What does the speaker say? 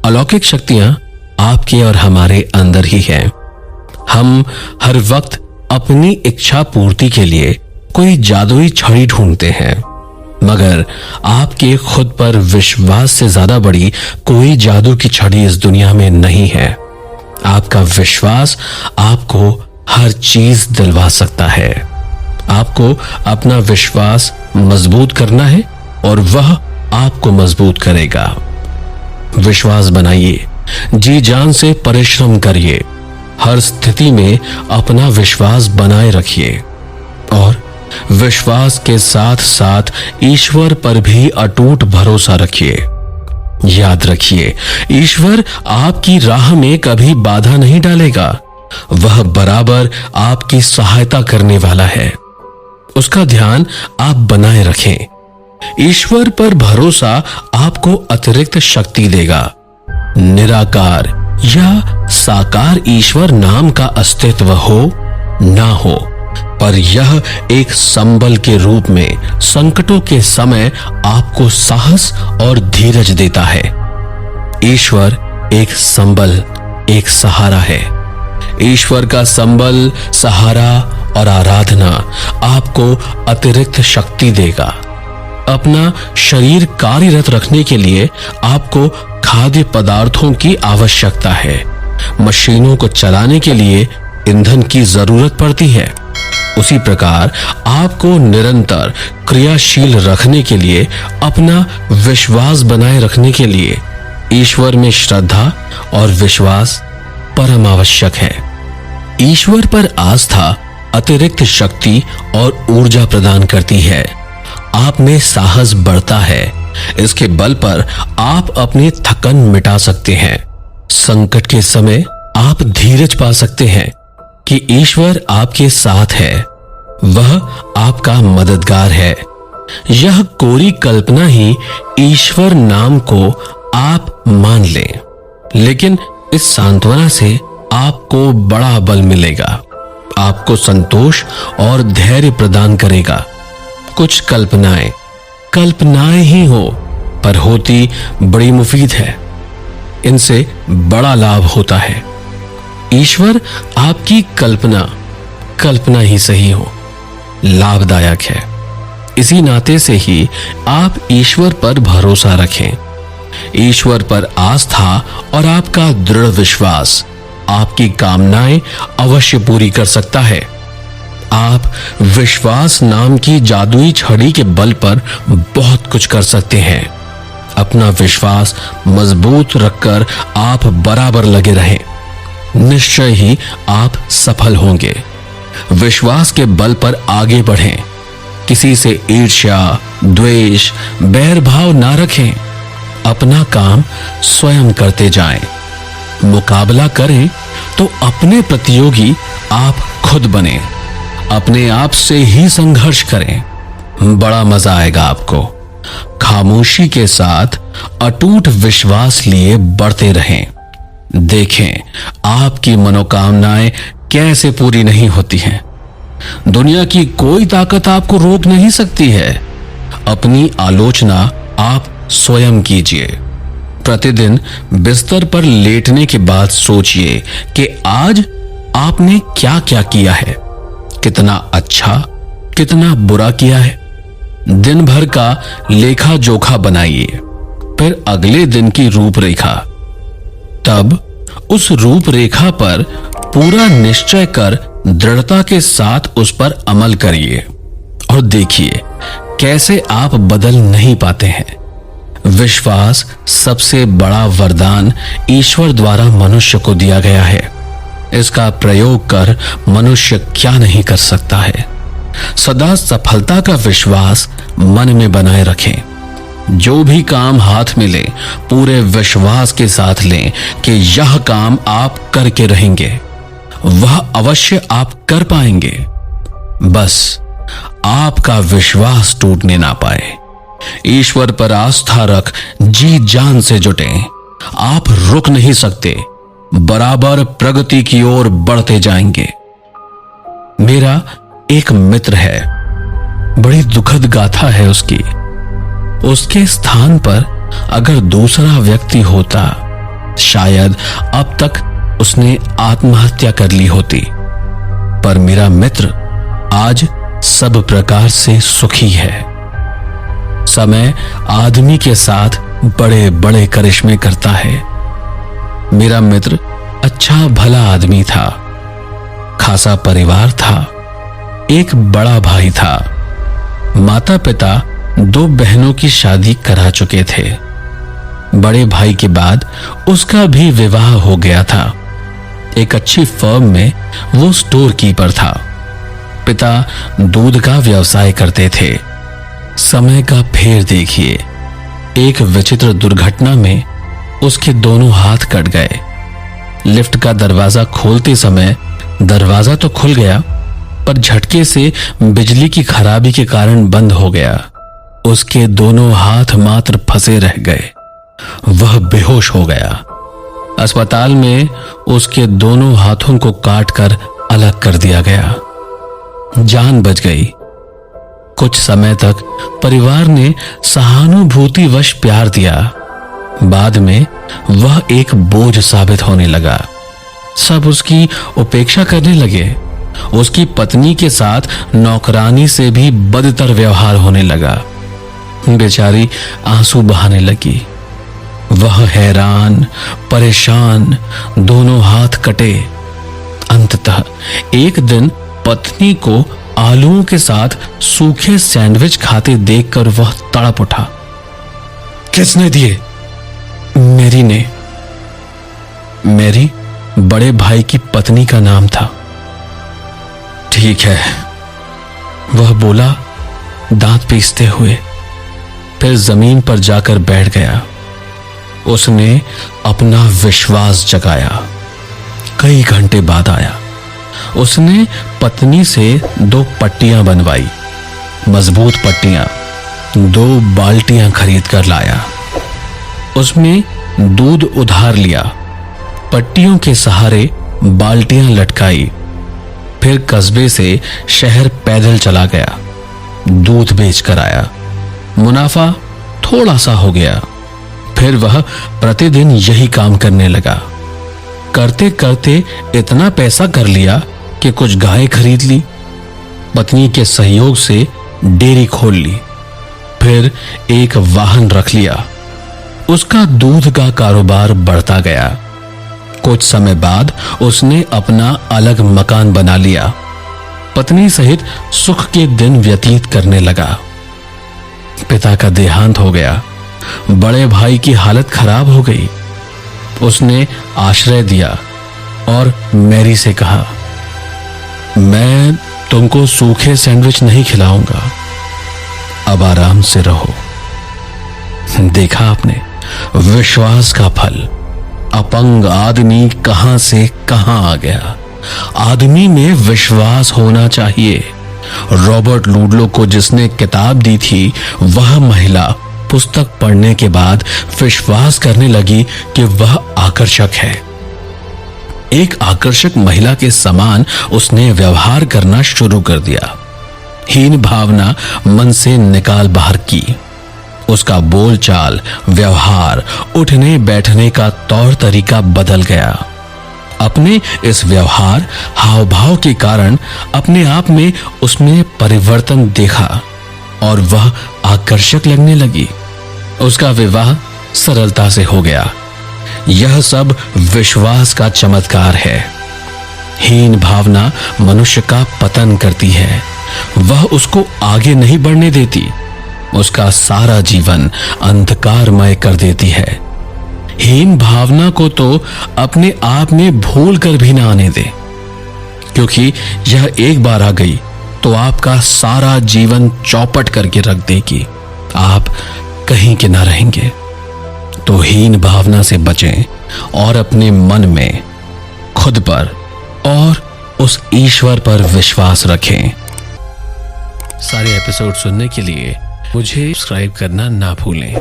अलौकिक शक्तियां आपके और हमारे अंदर ही हैं। हम हर वक्त अपनी इच्छा पूर्ति के लिए कोई जादुई छड़ी ढूंढते हैं, मगर आपके खुद पर विश्वास से ज्यादा बड़ी कोई जादू की छड़ी इस दुनिया में नहीं है। आपका विश्वास आपको हर चीज दिलवा सकता है। आपको अपना विश्वास मजबूत करना है और वह आपको मजबूत करेगा। विश्वास बनाइए, जी जान से परिश्रम करिए, हर स्थिति में अपना विश्वास बनाए रखिए और विश्वास के साथ साथ ईश्वर पर भी अटूट भरोसा रखिए। याद रखिए, ईश्वर आपकी राह में कभी बाधा नहीं डालेगा। वह बराबर आपकी सहायता करने वाला है। उसका ध्यान आप बनाए रखें। ईश्वर पर भरोसा आपको अतिरिक्त शक्ति देगा। निराकार या साकार ईश्वर नाम का अस्तित्व हो ना हो, पर यह एक संबल के रूप में संकटों के समय आपको साहस और धीरज देता है। ईश्वर एक संबल, एक सहारा है। ईश्वर का संबल, सहारा और आराधना आपको अतिरिक्त शक्ति देगा। अपना शरीर कार्यरत रखने के लिए आपको खाद्य पदार्थों की आवश्यकता है। मशीनों को चलाने के लिए ईंधन की जरूरत पड़ती है। उसी प्रकार आपको निरंतर क्रियाशील रखने के लिए, अपना विश्वास बनाए रखने के लिए ईश्वर में श्रद्धा और विश्वास परम आवश्यक है। ईश्वर पर आस्था अतिरिक्त शक्ति और ऊर्जा प्रदान करती है। आप में साहस बढ़ता है। इसके बल पर आप अपनी थकन मिटा सकते हैं। संकट के समय आप धीरज पा सकते हैं कि ईश्वर आपके साथ है, वह आपका मददगार है। यह कोरी कल्पना ही ईश्वर नाम को आप मान लें, लेकिन इस सांत्वना से आपको बड़ा बल मिलेगा। आपको संतोष और धैर्य प्रदान करेगा। कुछ कल्पनाएं ही हो, पर होती बड़ी मुफीद है। इनसे बड़ा लाभ होता है। ईश्वर आपकी कल्पना ही सही हो, लाभदायक है। इसी नाते से ही आप ईश्वर पर भरोसा रखें। ईश्वर पर आस्था और आपका दृढ़ विश्वास आपकी कामनाएं अवश्य पूरी कर सकता है। आप विश्वास नाम की जादुई छड़ी के बल पर बहुत कुछ कर सकते हैं। अपना विश्वास मजबूत रखकर आप बराबर लगे रहें। निश्चय ही आप सफल होंगे। विश्वास के बल पर आगे बढ़ें। किसी से ईर्ष्या, द्वेष, बैर भाव ना रखें। अपना काम स्वयं करते जाएं। मुकाबला करें तो अपने प्रतियोगी आप खुद बने। अपने आप से ही संघर्ष करें। बड़ा मजा आएगा आपको। खामोशी के साथ अटूट विश्वास लिए बढ़ते रहें। देखें आपकी मनोकामनाएं कैसे पूरी नहीं होती हैं। दुनिया की कोई ताकत आपको रोक नहीं सकती है। अपनी आलोचना आप स्वयं कीजिए। प्रतिदिन बिस्तर पर लेटने के बाद सोचिए कि आज आपने क्या क्या किया है, कितना अच्छा, कितना बुरा किया है। दिन भर का लेखा जोखा बनाइए, फिर अगले दिन की रूपरेखा। तब उस रूपरेखा पर पूरा निश्चय कर दृढ़ता के साथ उस पर अमल करिए और देखिए कैसे आप बदल नहीं पाते हैं। विश्वास सबसे बड़ा वरदान ईश्वर द्वारा मनुष्य को दिया गया है। इसका प्रयोग कर मनुष्य क्या नहीं कर सकता है। सदा सफलता का विश्वास मन में बनाए रखें। जो भी काम हाथ में लें, पूरे विश्वास के साथ लें कि यह काम आप करके रहेंगे, वह अवश्य आप कर पाएंगे। बस आपका विश्वास टूटने ना पाए। ईश्वर पर आस्था रख जी जान से जुटें। आप रुक नहीं सकते, बराबर प्रगति की ओर बढ़ते जाएंगे। मेरा एक मित्र है, बड़ी दुखद गाथा है उसकी। उसके स्थान पर अगर दूसरा व्यक्ति होता, शायद अब तक उसने आत्महत्या कर ली होती। पर मेरा मित्र आज सब प्रकार से सुखी है। समय आदमी के साथ बड़े बड़े करिश्मे करता है। मेरा मित्र अच्छा भला आदमी था, खासा परिवार था, एक बड़ा भाई था, माता पिता 2 बहनों की शादी करा चुके थे। बड़े भाई के बाद उसका भी विवाह हो गया था। एक अच्छी फर्म में वो स्टोर कीपर था। पिता दूध का व्यवसाय करते थे। समय का फेर देखिए, एक विचित्र दुर्घटना में उसके दोनों हाथ कट गए। लिफ्ट का दरवाजा खोलते समय दरवाजा तो खुल गया, पर झटके से बिजली की खराबी के कारण बंद हो गया। उसके दोनों हाथ मात्र फंसे रह गए। वह बेहोश हो गया। अस्पताल में उसके दोनों हाथों को काटकर अलग कर दिया गया। जान बच गई। कुछ समय तक परिवार ने सहानुभूतिवश प्यार दिया। बाद में वह एक बोझ साबित होने लगा। सब उसकी उपेक्षा करने लगे। उसकी पत्नी के साथ नौकरानी से भी बदतर व्यवहार होने लगा। बेचारी आंसू बहाने लगी। वह हैरान, परेशान, दोनों हाथ कटे। अंततः एक दिन पत्नी को आलूओं के साथ सूखे सैंडविच खाते देखकर वह तड़प उठा। किसने दिए? मेरी ने। मेरी बड़े भाई की पत्नी का नाम था। ठीक है, वह बोला दांत पीसते हुए। फिर जमीन पर जाकर बैठ गया। उसने अपना विश्वास जगाया। कई घंटे बाद आया। उसने पत्नी से 2 पट्टियां बनवाई, मजबूत पट्टियां। 2 बाल्टियां खरीद कर लाया। उसमें दूध उधार लिया। पट्टियों के सहारे बाल्टियां लटकाई। फिर कस्बे से शहर पैदल चला गया। दूध बेचकर आया। मुनाफा थोड़ा सा हो गया। फिर वह प्रतिदिन यही काम करने लगा। करते करते इतना पैसा कर लिया कि कुछ गायें खरीद ली। पत्नी के सहयोग से डेयरी खोल ली। फिर एक वाहन रख लिया। उसका दूध का कारोबार बढ़ता गया। कुछ समय बाद उसने अपना अलग मकान बना लिया। पत्नी सहित सुख के दिन व्यतीत करने लगा। पिता का देहांत हो गया। बड़े भाई की हालत खराब हो गई। उसने आश्रय दिया और मैरी से कहा, मैं तुमको सूखे सैंडविच नहीं खिलाऊंगा, अब आराम से रहो। देखा आपने विश्वास का फल। अपंग आदमी कहां से कहां आ गया। आदमी में विश्वास होना चाहिए। रॉबर्ट लूडलो को जिसने किताब दी थी, वह महिला पुस्तक पढ़ने के बाद विश्वास करने लगी कि वह आकर्षक है। एक आकर्षक महिला के समान उसने व्यवहार करना शुरू कर दिया। हीन भावना मन से निकाल बाहर की। उसका बोलचाल, व्यवहार, उठने बैठने का तौर तरीका बदल गया। अपने इस व्यवहार, हाव भाव के कारण अपने आप में उसमें परिवर्तन देखा और वह आकर्षक लगने लगी। उसका विवाह सरलता से हो गया। यह सब विश्वास का चमत्कार है। हीन भावना मनुष्य का पतन करती है। वह उसको आगे नहीं बढ़ने देती। उसका सारा जीवन अंधकारमय कर देती है। हीन भावना को तो अपने आप में भूल कर भी ना आने दे, क्योंकि यह एक बार आ गई तो आपका सारा जीवन चौपट करके रख देगी। आप कहीं के ना रहेंगे। तो हीन भावना से बचें और अपने मन में खुद पर और उस ईश्वर पर विश्वास रखें। सारे एपिसोड सुनने के लिए मुझे सब्सक्राइब करना ना भूलें।